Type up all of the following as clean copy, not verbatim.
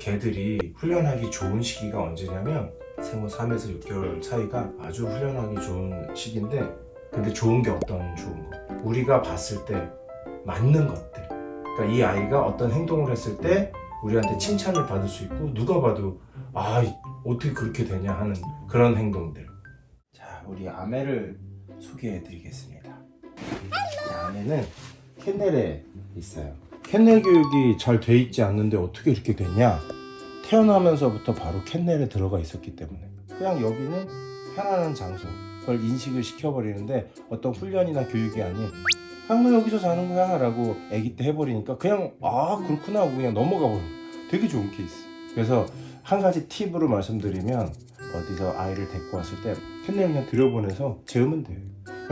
개들이 훈련하기 좋은 시기가 언제냐면 생후 3에서 6개월 사이가 아주 훈련하기 좋은 시기인데, 근데 좋은 게 어떤 좋은 거? 우리가 봤을 때 맞는 것들. 그러니까 이 아이가 어떤 행동을 했을 때 우리한테 칭찬을 받을 수 있고, 누가 봐도 아, 어떻게 그렇게 되냐 하는 그런 행동들. 자, 우리 아메를 소개해 드리겠습니다. 이 아메는 캔넬에 있어요. 캔넬 교육이 잘 돼 있지 않는데 어떻게 이렇게 됐냐? 태어나면서부터 바로 캔넬에 들어가 있었기 때문에. 그냥 여기는 편안한 장소, 그걸 인식을 시켜버리는데 어떤 훈련이나 교육이 아닌, 그냥 너 여기서 자는 거야 라고 아기 때 해버리니까 그냥 아 그렇구나 하고 그냥 넘어가 버려요. 되게 좋은 케이스. 그래서 한 가지 팁으로 말씀드리면, 어디서 아이를 데리고 왔을 때 캔넬 그냥 들여보내서 재우면 돼요.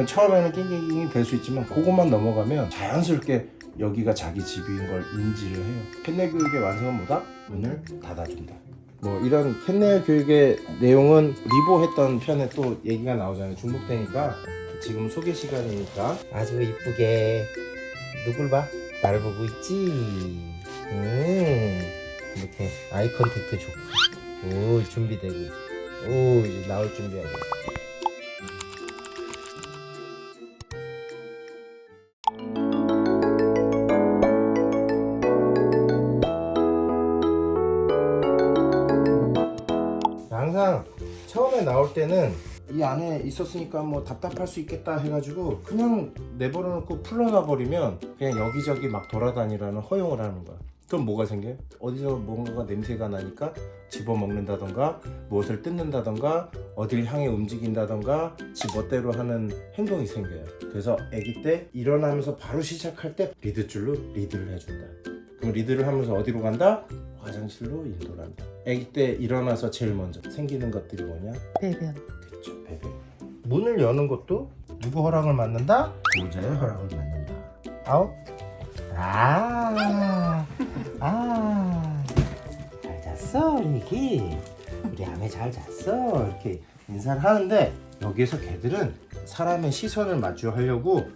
처음에는 낑낑낑 될 수 있지만 그것만 넘어가면 자연스럽게 여기가 자기 집인 걸 인지를 해요. 캔넬 교육의 완성은 뭐다? 문을 닫아준다. 뭐 이런 캔넬 교육의 내용은 리보 했던 편에 또 얘기가 나오잖아요. 중복되니까 지금 소개 시간이니까. 아주 이쁘게 누굴 봐? 나를 보고 있지? 이렇게 아이 컨택트 좋고, 오 준비되고 있어. 오 이제 나올 준비하고 있어. 항상 처음에 나올 때는 이 안에 있었으니까 뭐 답답할 수 있겠다 해가지고 그냥 내버려 놓고 풀어놔 버리면 그냥 여기저기 막 돌아다니라는 허용을 하는 거야. 그럼 뭐가 생겨요? 어디서 뭔가가 냄새가 나니까 집어먹는다던가 무엇을 뜯는다던가 어딜 향해 움직인다던가 지 멋대로 하는 행동이 생겨요. 그래서 아기 때 일어나면서 바로 시작할 때 리드줄로 리드를 해준다. 그럼 리드를 하면서 어디로 간다? 화장실로 인도를 한다. 아기 때 일어나서 제일 먼저 생기는 것들이 뭐냐? 배변. 그쵸, 배변. 문을 여는 것도 누구 허락을 받는다? 보호자의 허락을 받는다. 아웃. 잘 잤어 우리 애기. 우리 아메 잘 잤어. 이렇게 인사를 하는데, 여기에서 개들은 사람의 시선을 마주하려고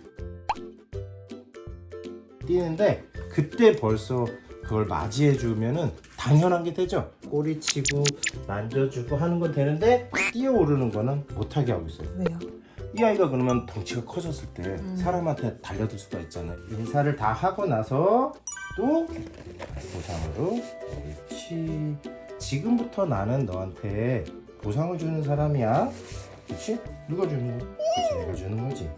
뛰는데, 그때 벌써 그걸 맞이해 주면은 당연한 게 되죠. 꼬리치고 만져주고 하는 건 되는데 뛰어오르는 거는 못하게 하고 있어요. 왜요? 이 아이가 그러면 덩치가 커졌을 때 사람한테 달려들 수가 있잖아요. 인사를 다 하고 나서 또 보상으로, 그렇지, 지금부터 나는 너한테 보상을 주는 사람이야. 그렇지? 누가 주는 거야? 내가 주는 거지.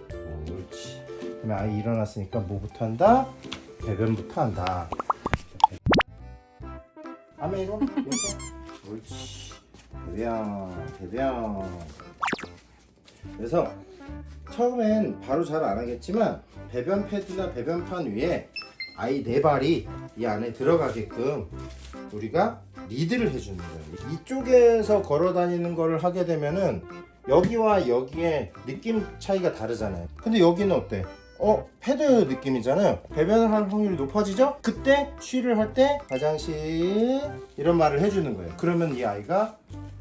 옳지. 그러면 아이 일어났으니까 뭐부터 한다? 배변부터 한다. 아메 이거 이렇게. 옳지. 배변. 그래서 처음엔 바로 잘 안 하겠지만 배변 패드나 배변판 위에 아이 네 발이 이 안에 들어가게끔 우리가 리드를 해주는 거예요. 이쪽에서 걸어 다니는 걸 하게 되면은 여기와 여기에 느낌 차이가 다르잖아요. 근데 여기는 어때? 패드 느낌이잖아요. 배변을 할 확률이 높아지죠? 그때 쉬를 할 때 화장실 이런 말을 해주는 거예요. 그러면 이 아이가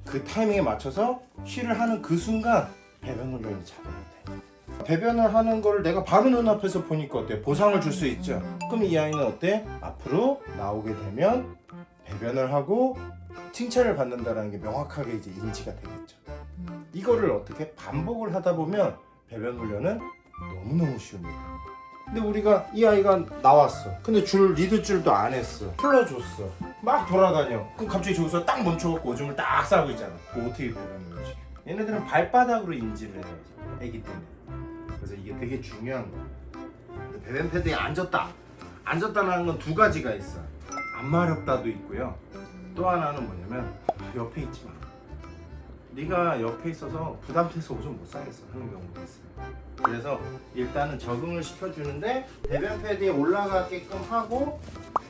그 타이밍에 맞춰서 쉬를 하는 그 순간 배변 훈련이 잡아야 돼. 배변을 하는 거를 내가 바로 눈앞에서 보니까 어때? 보상을 줄 수 있죠. 그럼 이 아이는 어때? 앞으로 나오게 되면 배변을 하고 칭찬을 받는다는 게 명확하게 이제 인지가 되겠죠. 이거를 어떻게 반복을 하다 보면 배변 훈련은 너무너무 쉬웁니다. 근데 우리가 이 아이가 나왔어. 근데 리드줄도 안 했어. 풀어줬어. 막 돌아다녀. 그럼 갑자기 저기서 딱 멈춰갖고 오줌을 딱 싸고 있잖아. 그거 어떻게 배변 훈련이지? 얘네들은 발바닥으로 인지를 해야지. 애기 때문에. 그래서 이게 되게 중요한 거야. 배변 패드에 앉았다는 건 두 가지가 있어. 안 마렵다도 있고요. 또 하나는 뭐냐면 옆에 있지 마. 네가 옆에 있어서 부담돼서 오줌 못 싸겠어 하는 경우도 있어요. 그래서 일단은 적응을 시켜주는데 배변 패드에 올라가게끔 하고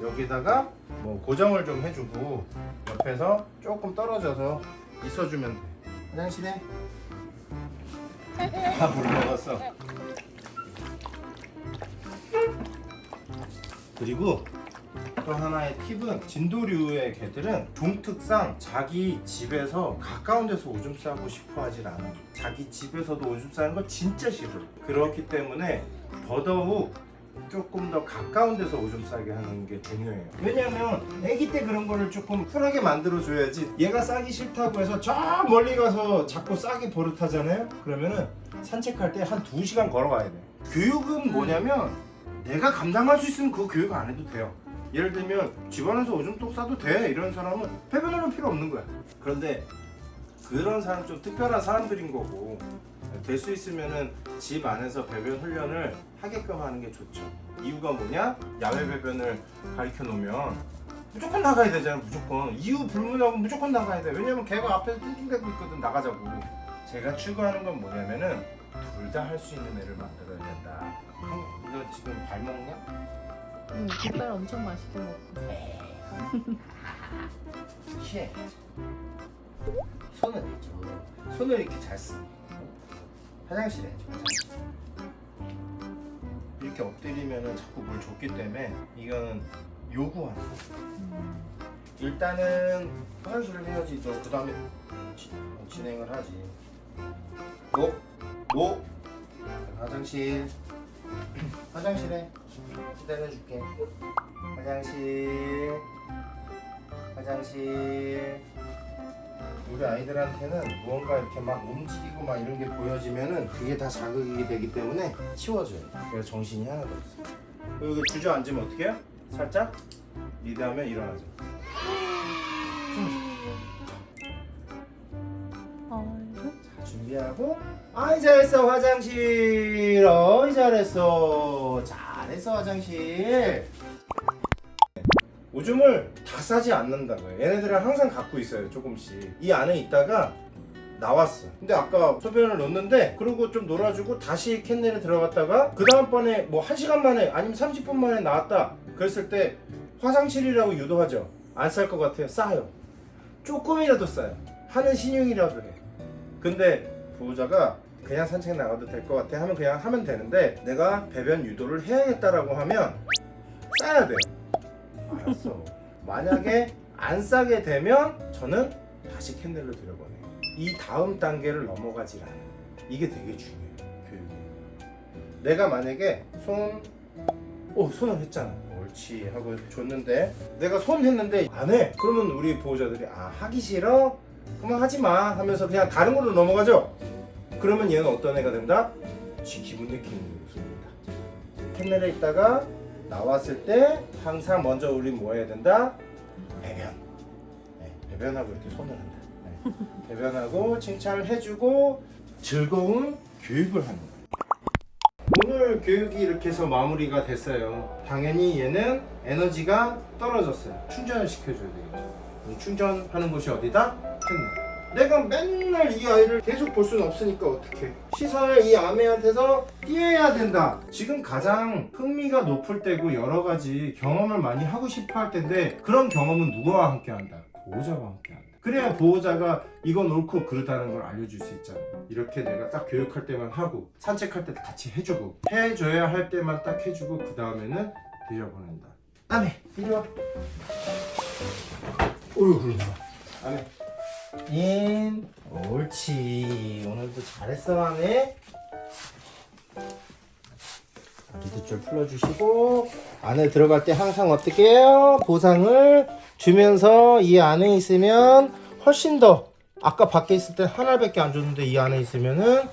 여기다가 뭐 고정을 좀 해주고 옆에서 조금 떨어져서 있어주면 돼. 화장실에 물 먹었어. 그리고 또 하나의 팁은 진도류의 개들은 종특상 자기 집에서 가까운 데서 오줌 싸고 싶어 하질 않아. 자기 집에서도 오줌 싸는 거 진짜 싫어. 그렇기 때문에 더더욱 조금 더 가까운 데서 오줌 싸게 하는 게 중요해요. 왜냐면 아기 때 그런 거를 조금 쿨하게 만들어 줘야지. 얘가 싸기 싫다고 해서 저 멀리 가서 자꾸 싸게 버릇하잖아요. 그러면은 산책할 때 한 2시간 걸어가야 돼. 교육은 뭐냐면 내가 감당할 수 있으면 그 교육 안 해도 돼요. 예를 들면 집안에서 오줌 똑 싸도 돼 이런 사람은 배변하는 필요 없는 거야. 그런데 그런 사람 좀 특별한 사람들인 거고, 될 수 있으면은 집 안에서 배변 훈련을 하게끔 하는 게 좋죠. 이유가 뭐냐? 야외 배변을 가르쳐 놓으면 무조건 나가야 되잖아요. 무조건 이유 불문하고 무조건 나가야 돼. 왜냐면 걔가 앞에서 띵띵대고 있거든. 나가자고. 제가 추구하는 건 뭐냐면은 둘 다 할 수 있는 애를 만들어야 된다. 너 지금 발 먹냐? 응, 뒷발 엄청 맛있게 먹고. 취해. 손을 이쪽. 손을 이렇게 잘 써. 화장실에 화장실. 이렇게 엎드리면은 자꾸 뭘 줬기 때문에 이거는 요구하는 거. 일단은 화장실을 해야지. 너 그 다음에 진행을 하지. 목 화장실. 화장실에 기다려줄게. 화장실. 우리 아이들한테는 무언가 이렇게 막 움직이고 막 이런 게 보여지면은 그게 다 자극이 되기 때문에 치워줘요. 그래서 정신이 하나도 없어. 그리고 주저앉으면 어떻게 해요? 살짝 리드하면 일어나죠. 자, 준비하고. 아이 잘했어 화장실. 어이 잘했어. 잘했어 화장실. 오줌을 다 싸지 않는다고요. 얘네들은 항상 갖고 있어요. 조금씩. 이 안에 있다가 나왔어. 근데 아까 소변을 넣었는데 그러고 좀 놀아주고 다시 캔넬에 들어갔다가 그 다음번에 뭐 1시간 만에 아니면 30분 만에 나왔다 그랬을 때 화장실이라고 유도하죠. 안 쌀 것 같아요. 싸요. 조금이라도 싸요. 하는 신용이라도 해. 근데 보호자가 그냥 산책 나가도 될 것 같아 하면 그냥 하면 되는데 내가 배변 유도를 해야겠다라고 하면 싸야 돼요. 알았어. 만약에 안 싸게 되면 저는 다시 캔넬로 들여보내요. 이 다음 단계를 넘어가질 않아요. 이게 되게 중요해요. 교육이. 내가 만약에 손을 했잖아. 옳지 하고 줬는데 내가 손 했는데 안 해. 그러면 우리 보호자들이 하기 싫어? 그만 하지 마 하면서 그냥 다른 걸로 넘어가죠. 그러면 얘는 어떤 애가 된다? 지 기분 내키는 요소입니다. 캔넬에 있다가 나왔을 때 항상 먼저 우리 뭐 해야 된다? 배변. 네, 배변하고 이렇게 손을 한다. 네. 배변하고 칭찬을 해주고 즐거운 교육을 하는 거예요. 오늘 교육이 이렇게 해서 마무리가 됐어요. 당연히 얘는 에너지가 떨어졌어요. 충전을 시켜줘야 되겠죠. 충전하는 곳이 어디다? 캔넬. 내가 맨날 이 아이를 계속 볼 수는 없으니까 어떡해. 시선을 이 아메한테서 띄어야 된다. 지금 가장 흥미가 높을 때고 여러 가지 경험을 많이 하고 싶어 할 텐데 그런 경험은 누구와 함께 한다? 보호자와 함께 한다. 그래야 보호자가 이건 옳고 그르다는 걸 알려줄 수 있잖아. 이렇게 내가 딱 교육할 때만 하고 산책할 때 같이 해주고 해줘야 할 때만 딱 해주고 그 다음에는 들여보낸다. 아메 이리 와. 어휴 그러지 마. 아메 인. 옳지. 오늘도 잘했어 아메. 리드줄 풀어주시고 안에 들어갈 때 항상 어떻게 해요? 보상을 주면서 이 안에 있으면 훨씬 더 아까 밖에 있을 때 하나밖에 안 줬는데 이 안에 있으면은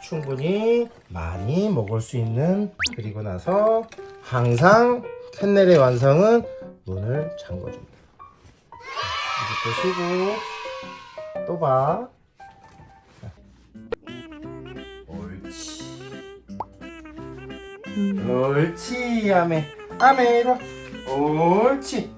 충분히 많이 먹을 수 있는. 그리고 나서 항상 캔넬의 완성은 문을 잠궈줍니다. 이제 또 쉬고 또 봐. 옳지. 옳지 아메. 아메 이리 와. 옳지.